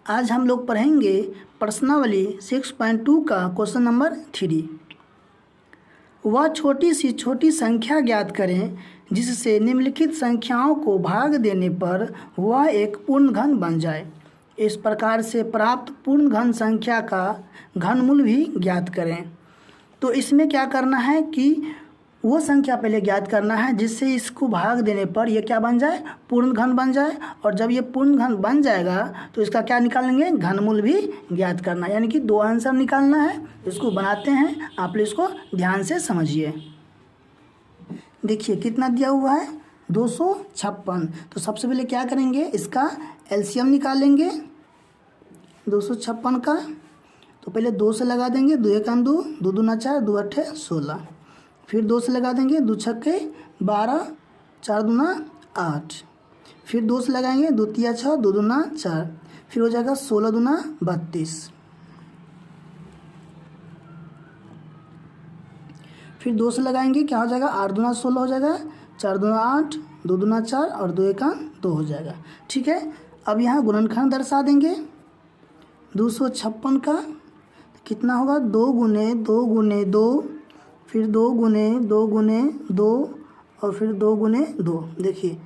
आज हम लोग पढ़ेंगे प्रश्नावली 6.2 का क्वेश्चन नंबर 3। वह छोटी सी छोटी संख्या ज्ञात करें जिससे निम्नलिखित संख्याओं को भाग देने पर वह एक पूर्ण घन बन जाए। इस प्रकार से प्राप्त पूर्ण घन संख्या का घनमूल भी ज्ञात करें। तो इसमें क्या करना है कि वो संख्या पहले ज्ञात करना है जिससे इसको भाग देने पर ये क्या बन जाए, पूर्ण घन बन जाए। और जब ये पूर्ण घन बन जाएगा तो इसका क्या निकालेंगे, घनमूल भी ज्ञात करना, यानी कि दो आंसर निकालना है। इसको बनाते हैं, आप लोग इसको ध्यान से समझिए। देखिए कितना दिया हुआ है, 256। तो सबसे पहले क्या करेंगे, इसका एलसीएम निकालेंगे 256 का। तो पहले 2 से लगा देंगे, 2 एक 2, 2 दूना 4, 2 अट्ठे 16। फिर 2 से लगा देंगे, 2 छक्के 12, 4 दूना 8। फिर 2 से लगाएंगे, 2 तिया 6, 2 दूना 4। फिर हो जाएगा 16 दूना 32। फिर 2 से लगाएंगे, क्या हो जाएगा, 8 दूना 16 हो जाएगा, 4 दूना 8, 2 दूना 4 और 2 एक 2 हो जाएगा। ठीक है, अब यहाँ गुणनखंड दर्शा देंगे 256 का। कितना होगा, 2 गुने 2 गुने 2, फिर 2 गुने 2 गुने 2 और फिर 2 गुने 2। देखिए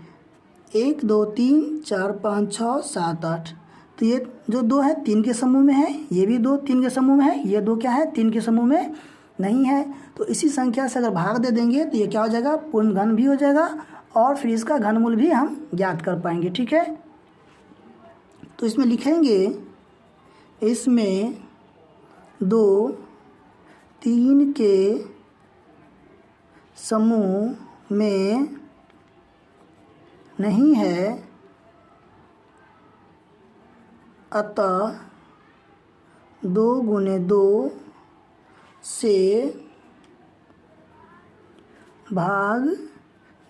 1 2 3 4 5 6 7 8। तो ये जो 2 है 3 के समूह में है, ये भी 2 3 के समूह में है, ये 2 क्या है, 3 के समूह में नहीं है। तो इसी संख्या से अगर भाग दे देंगे तो ये क्या हो जाएगा, पूर्ण घन भी हो जाएगा और फिर इसका घनमूल भी हम ज्ञात कर पाएंगे। ठीक है, तो इसमें लिखेंगे, इसमें 2 3 के समूह में नहीं है, अतः 2 गुने 2 से भाग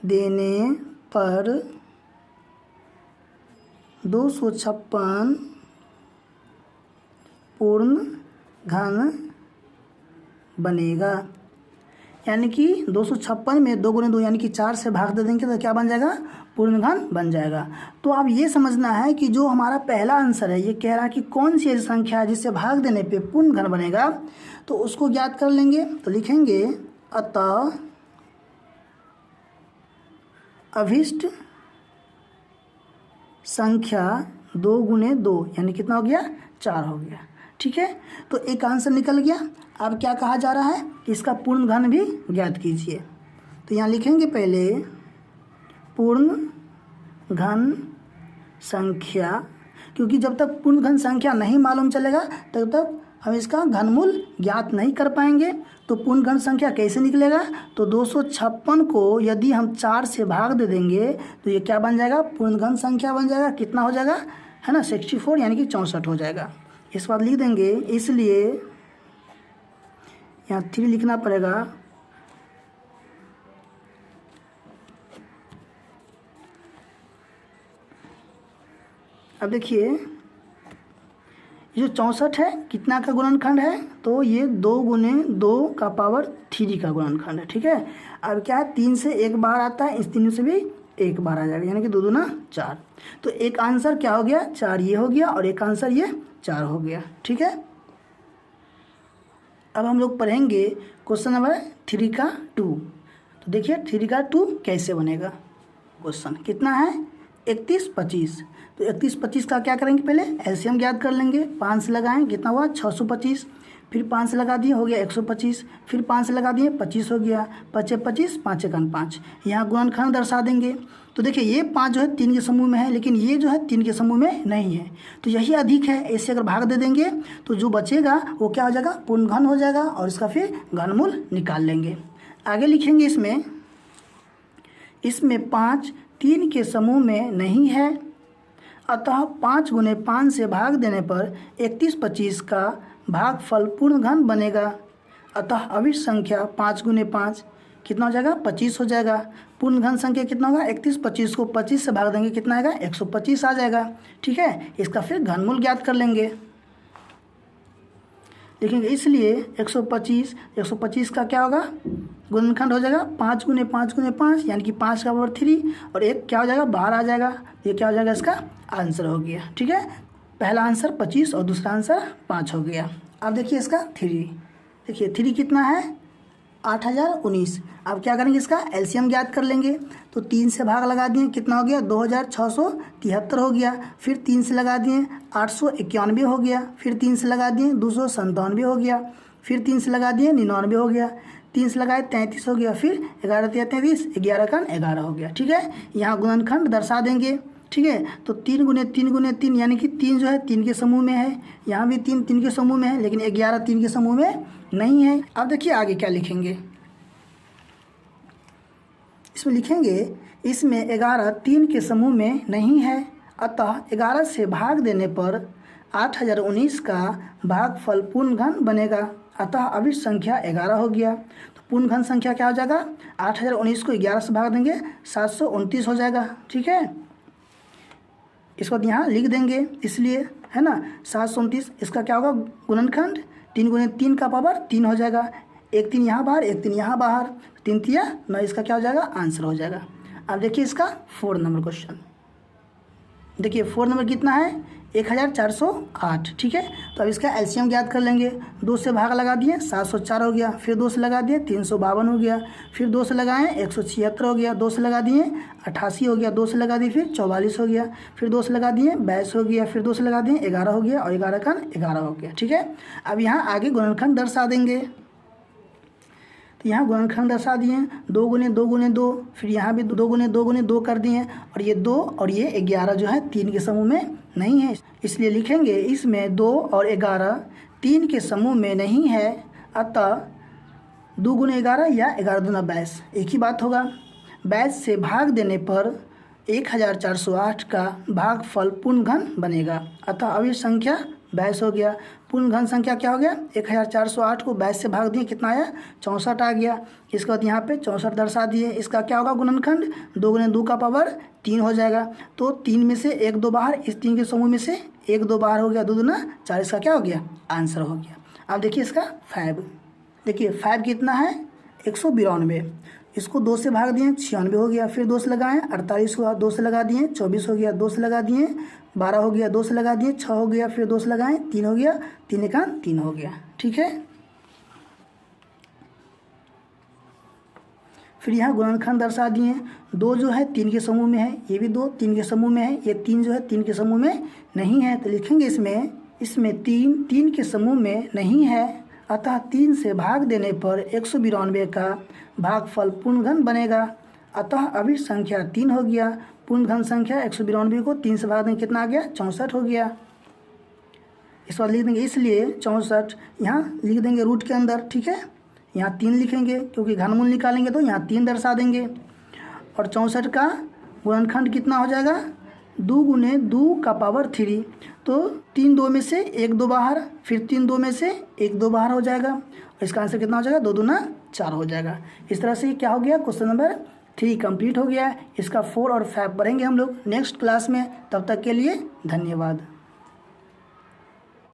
देने पर 256 पूर्ण घन बनेगा। यानी कि 256 में 2 गुने 2 यानी कि 4 से भाग दे देंगे तो क्या बन जाएगा, पूर्ण घन बन जाएगा। तो अब ये समझना है कि जो हमारा पहला आंसर है, ये कह रहा है कि कौन सी ऐसी संख्या है जिससे भाग देने पे पूर्ण घन बनेगा, तो उसको ज्ञात कर लेंगे। तो लिखेंगे, अतः अभिष्ट संख्या 2 गुने 2 यानी कितना हो गया, 4 हो गया। ठीक है, तो एक आंसर निकल गया। अब क्या कहा जा रहा है कि इसका पूर्ण घन भी ज्ञात कीजिए। तो यहाँ लिखेंगे पहले पूर्ण घन संख्या, क्योंकि जब तक पूर्ण घन संख्या नहीं मालूम चलेगा तब तक हम इसका घनमूल ज्ञात नहीं कर पाएंगे। तो पूर्ण घन संख्या कैसे निकलेगा, तो 256 को यदि हम 4 से भाग दे देंगे तो ये क्या बन जाएगा, पूर्ण घन संख्या बन जाएगा। कितना हो जाएगा, है ना, 64 यानी कि 64 हो जाएगा। इस बात लिख देंगे, इसलिए यहाँ 3 लिखना पड़ेगा। अब देखिए ये जो 64 है कितना का गुणनखंड है, तो ये 2 गुने 2 का पावर 3 का गुणनखंड है। ठीक है, अब क्या है, 3 से एक बार आता है, इस 3 से भी एक बार आ जाएगा, यानी कि 2 दूना 4। तो एक आंसर क्या हो गया, 4 ये हो गया और एक आंसर ये 4 हो गया। ठीक है, अब हम लोग पढ़ेंगे क्वेश्चन नंबर 3 का 2। तो देखिए 3 का 2 कैसे बनेगा। क्वेश्चन कितना है, 31 25। तो 31 25 का क्या करेंगे, पहले एलसीएम ज्ञात कर लेंगे। 5 से लगाएं, कितना हुआ, 625। फिर 5 से लगा दिए, हो गया 125। फिर 5 से लगा दिए, 25 हो गया। 5 25, 5 एक 5। यहाँ गुणनखंड दर्शा देंगे। तो देखिए ये 5 जो है 3 के समूह में है, लेकिन ये जो है 3 के समूह में नहीं है, तो यही अधिक है। ऐसे अगर भाग दे देंगे तो जो बचेगा वो क्या हो जाएगा, पूर्ण घन हो जाएगा और इसका फिर घनमूल निकाल लेंगे। आगे लिखेंगे, इसमें 5 3 के समूह में नहीं है, अतः 5 गुने 5 से भाग देने पर 31 25 का भागफल पूर्ण घन बनेगा। अतः अभिष्ट संख्या 5 गुने 5 कितना हो जाएगा, 25 हो जाएगा। पूर्ण घन संख्या कितना होगा, 31 25 को 25 से भाग देंगे, कितना आएगा, 125 आ जाएगा। ठीक है, इसका फिर घनमूल ज्ञात कर लेंगे। लिखेंगे, इसलिए 125 का क्या होगा, गुणनखंड हो जाएगा 5 गुने 5 गुने 5 यानी कि 5 का पावर 3 और एक क्या हो जाएगा, बाहर आ जाएगा। ये क्या हो जाएगा, इसका आंसर हो गया। ठीक है, पहला आंसर 25 और दूसरा आंसर 5 हो गया। अब देखिए इसका 3, देखिए 3 कितना है 8019। अब क्या करेंगे, इसका एलसीएम ज्ञात कर लेंगे। तो 3 से भाग लगा दिए, कितना हो गया 2673 हो गया। फिर 3 से लगा दिए 891 हो गया। फिर 3 से लगा दिए 297 हो गया। फिर 3 से लगा दिए 99 हो गया। 3 से लगाए 33 हो गया। फिर 11 3 33, 11 का 11 हो गया। ठीक है, यहाँ गुणनखंड दर्शा देंगे। ठीक है, तो 3 गुने 3 गुने 3 यानी कि 3 जो है 3 के समूह में है। यहाँ भी 3 3 के समूह में है, लेकिन 11 3 के समूह में नहीं है। अब देखिए आगे क्या लिखेंगे, इसमें लिखेंगे इसमें 11 3 के समूह में नहीं है, अतः 11 से भाग देने पर 8019 का भागफल पूर्ण घन बनेगा। अतः अभिष्ट संख्या 11 हो गया। तो पूर्ण घन संख्या क्या हो जाएगा, 8019 को 11 से भाग देंगे 729 हो जाएगा। ठीक है, इसको यहाँ लिख देंगे, इसलिए है ना 729। इसका क्या होगा गुणनखंड, 3 गुने 3 का पावर 3 हो जाएगा। 1 3 यहाँ बाहर, 1 3 यहाँ बाहर, 3 3 9, इसका क्या हो जाएगा आंसर हो जाएगा। अब देखिए इसका 4 नंबर क्वेश्चन, देखिए 4 नंबर कितना है 1408। ठीक है, तो अब इसका एलसीएम ज्ञात कर लेंगे। 2 से भाग लगा दिए 704 हो गया। फिर 2 से लगा दिए 352 हो गया। फिर 2 से लगाएं 176 हो गया। 2 से लगा दिए 88 हो गया। 2 से लगा दिए फिर 44 हो गया। फिर 2 से लगा दिए 22 हो गया। फिर 2 से लगा दिए 11 हो गया और 11 का 11 हो गया। ठीक है, अब यहाँ आगे गुणनखंड दर्शा देंगे। तो यहाँ गुणनखंड दर्शा दिए 2 गुने 2 गुने 2। फिर यहाँ भी 2 गुने 2 गुने 2 कर दिए, और ये 2 और ये 11 जो है 3 के समूह में नहीं है, इसलिए लिखेंगे इसमें 2 और 11 3 के समूह में नहीं है। अतः 2 गुने 11 या 11 दूना 22, एक ही बात होगा। 22 से भाग देने पर 1408 का भागफल पूर्ण घन बनेगा। अतः अभिष्ट संख्या 22 हो गया। पूर्ण घन संख्या क्या हो गया 1408 को 22 से भाग दिए, कितना आया 64 आ गया। इसके बाद यहाँ पे 64 दर्शा दिए। इसका क्या होगा गुणनखंड, 2 गुने 2 का पावर 3 हो जाएगा। तो 3 में से 1 2 बाहर, इस 3 के समूह में से 1 2 बाहर हो गया, 2 दूना 4, इसका क्या हो गया आंसर हो गया। अब देखिए इसका 5, देखिए 5 कितना है 192। इसको 2 से भाग दिए 96 हो गया। फिर 2 से लगाएं 48 हुआ। 2 से लगा दिए 24 हो गया। 2 से लगा दिए 12 हो गया। 2 से लगा दिए 6 हो गया। फिर 2 से लगाएं 3 हो गया। 3 का 3 हो गया। ठीक है, फिर यहाँ गुणनखंड दर्शा दिए। 2 जो है 3 के समूह में है, ये भी 2 3 के समूह में है, ये 3 जो है 3 के समूह में नहीं है। तो लिखेंगे इसमें 3 3 के समूह में नहीं है। अतः 3 से भाग देने पर 192 का भागफल पूर्ण घन बनेगा। अतः अभिष्ट संख्या 3 हो गया। पूर्ण घन संख्या 192 को 3 से भाग देंगे, कितना आ गया 64 हो गया। इस बार लिख देंगे, इसलिए 64 यहाँ लिख देंगे रूट के अंदर। ठीक है, यहाँ 3 लिखेंगे क्योंकि घनमूल निकालेंगे तो यहाँ 3 दर्शा देंगे। और 64 का गुणनखंड कितना हो जाएगा 2 गुने 2 का पावर 3। तो 3 2 में से 1 2 बाहर, फिर 3 2 में से 1 2 बाहर हो जाएगा, और इसका आंसर कितना हो जाएगा 2 दूना 4 हो जाएगा। इस तरह से क्या हो गया क्वेश्चन नंबर 3 कंप्लीट हो गया है। इसका 4 और 5 पढ़ेंगे हम लोग नेक्स्ट क्लास में। तब तक के लिए धन्यवाद।